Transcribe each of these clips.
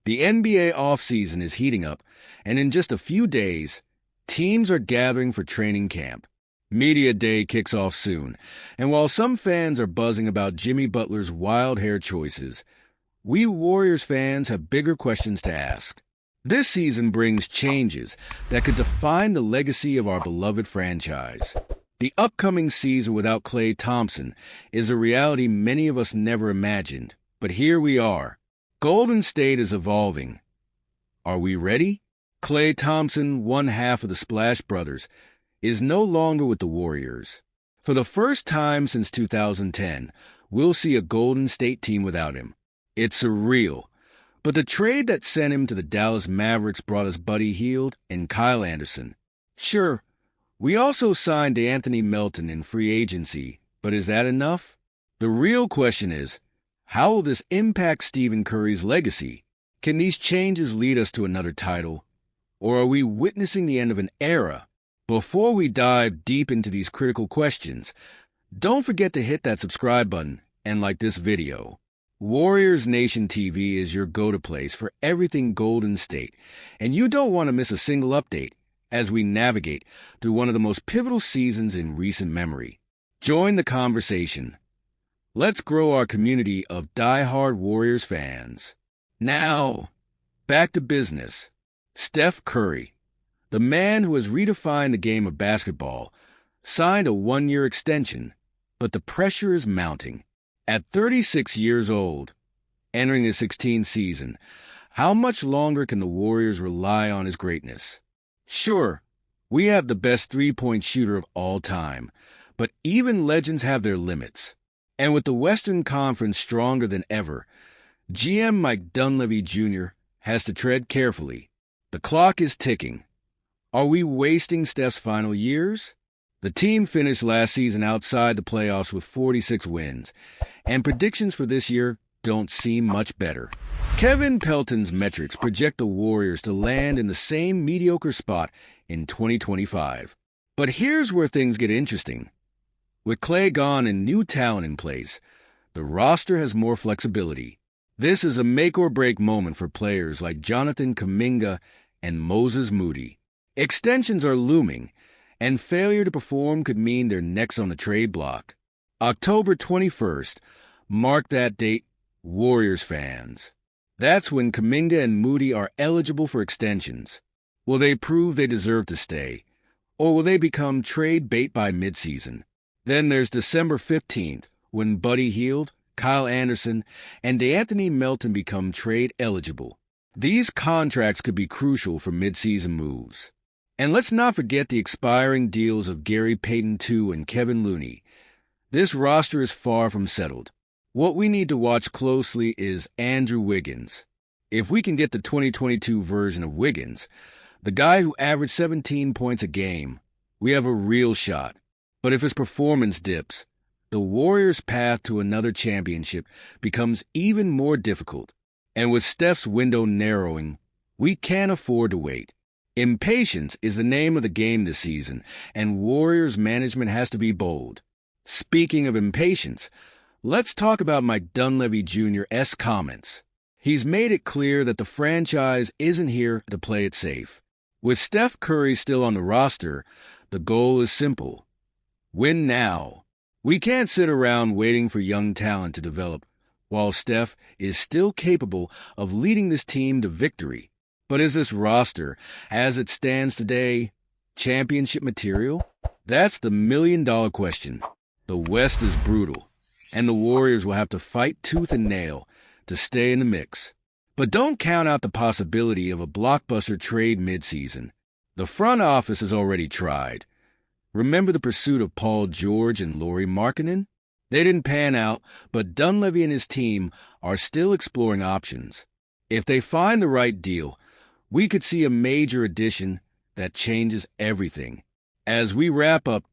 The NBA offseason is heating up, and in just a few days, teams are gathering for training camp. Media Day kicks off soon, and while some fans are buzzing about Jimmy Butler's wild hair choices, we Warriors fans have bigger questions to ask. This season brings changes that could define the legacy of our beloved franchise. The upcoming season without Klay Thompson is a reality many of us never imagined, but here we are. Golden State is evolving. Are we ready? Klay Thompson, one half of the Splash Brothers, is no longer with the Warriors. For the first time since 2010, we'll see a Golden State team without him. It's surreal. But the trade that sent him to the Dallas Mavericks brought us Buddy Hield and Kyle Anderson. Sure, we also signed Anthony Melton in free agency, but is that enough? The real question is, how will this impact Stephen Curry's legacy? Can these changes lead us to another title? Or are we witnessing the end of an era? Before we dive deep into these critical questions, don't forget to hit that subscribe button and like this video. Warriors Nation TV is your go-to place for everything Golden State, and you don't want to miss a single update as we navigate through one of the most pivotal seasons in recent memory. Join the conversation. Let's grow our community of die-hard Warriors fans. Now, back to business. Steph Curry, the man who has redefined the game of basketball, signed a one-year extension, but the pressure is mounting. At 36 years old, entering the 16th season, how much longer can the Warriors rely on his greatness? Sure, we have the best three-point shooter of all time, but even legends have their limits. And with the Western Conference stronger than ever, GM Mike Dunleavy Jr. has to tread carefully. The clock is ticking. Are we wasting Steph's final years? The team finished last season outside the playoffs with 46 wins, and predictions for this year don't seem much better. Kevin Pelton's metrics project the Warriors to land in the same mediocre spot in 2025. But here's where things get interesting. With Klay gone and new talent in place, the roster has more flexibility. This is a make-or-break moment for players like Jonathan Kuminga and Moses Moody. Extensions are looming, and failure to perform could mean they're next on the trade block. October 21st, mark that date, Warriors fans. That's when Kuminga and Moody are eligible for extensions. Will they prove they deserve to stay, or will they become trade bait by midseason? Then there's December 15th, when Buddy Hield, Kyle Anderson, and Anthony Melton become trade eligible. These contracts could be crucial for midseason moves. And let's not forget the expiring deals of Gary Payton II and Kevin Looney. This roster is far from settled. What we need to watch closely is Andrew Wiggins. If we can get the 2022 version of Wiggins, the guy who averaged 17 points a game, we have a real shot. But if his performance dips, the Warriors' path to another championship becomes even more difficult. And with Steph's window narrowing, we can't afford to wait. Impatience is the name of the game this season, and Warriors management has to be bold. Speaking of impatience, let's talk about Mike Dunleavy Jr.'s comments. He's made it clear that the franchise isn't here to play it safe. With Steph Curry still on the roster, the goal is simple. Win now. We can't sit around waiting for young talent to develop, while Steph is still capable of leading this team to victory. But is this roster, as it stands today, championship material? That's the million-dollar question. The West is brutal, and the Warriors will have to fight tooth and nail to stay in the mix. But don't count out the possibility of a blockbuster trade midseason. The front office has already tried. Remember the pursuit of Paul George and Lauri Markkanen? They didn't pan out, but Dunleavy and his team are still exploring options. If they find the right deal, we could see a major addition that changes everything. As we wrap up,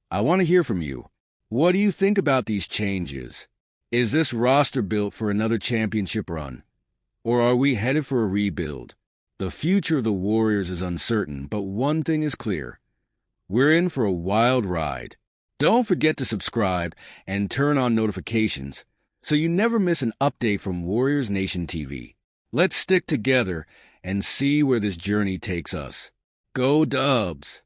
I want to hear from you. What do you think about these changes? Is this roster built for another championship run? Or are we headed for a rebuild? The future of the Warriors is uncertain, but one thing is clear. We're in for a wild ride. Don't forget to subscribe and turn on notifications so you never miss an update from Warriors Nation TV. Let's stick together and see where this journey takes us. Go Dubs!